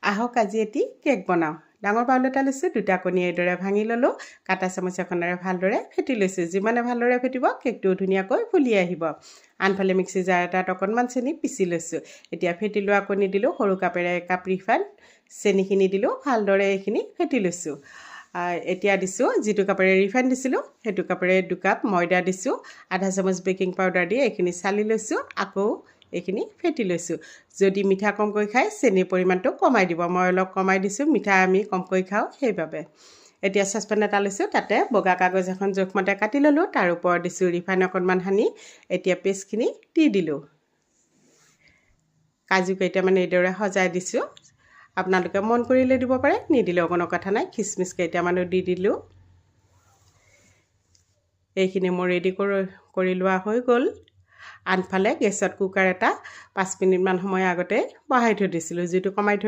আহক আজি এটি কেক বনাওঁ। ডাঙৰ বাউল এটা লৈছোঁ, 2টা কণী এইদৰে ভাঙি ল'লোঁ, কাটা চামুচ এখনেৰে ভালদৰে ফেটি লৈছোঁ। যিমানে ভালদৰে ফেটিব কেকটো ধুনীয়াকৈ ফুলি আহিব। আনফালে মিক্সি জাৰ এটাত অকণমান চেনি পিচি লৈছোঁ। এতিয়া ফেটি লোৱা কণী দিলোঁ, সৰু কাপেৰে 1 কাপ ৰিফাইন, চেনিখিনি দিলোঁ, ভালদৰে এইখিনি ফেটি লৈছোঁ। এতিয়া দিছোঁ যিটো কাপেৰে ৰিফাইন দিছিলোঁ সেইটো কাপেৰে 2 কাপ ময়দা দিছোঁ, আধা চামুচ বেকিং পাউডাৰ দি এইখিনি চালি লৈছোঁ, আকৌ এইখিনি ফেটি লৈছোঁ। যদি মিঠা কমকৈ খায় চেনিৰ পৰিমাণটো কমাই দিব, মই অলপ কমাই দিছোঁ, মিঠা আমি কমকৈ খাওঁ সেইবাবে। এতিয়া চচপেন এটা লৈছোঁ, তাতে বগা কাগজ এখন জোখমতে কাটি ল'লোঁ, তাৰ ওপৰত দিছোঁ ৰিফাইন অকণমান সানি, এতিয়া পেষ্টখিনি দি দিলোঁ। কাজু কেইটামান এইদৰে সজাই দিছোঁ, আপোনালোকে মন কৰিলে দিব পাৰে, নিদিলেও কোনো কথা নাই। খিচমিচ কেইটামানো দি দিলোঁ। এইখিনি মোৰ ৰেডি কৰি লোৱা হৈ গ'ল। আনফালে গেছত কুকাৰ এটা 5 মিনিটমান সময় আগতে বহাই থৈ দিছিলোঁ, যিটো কমাই থৈ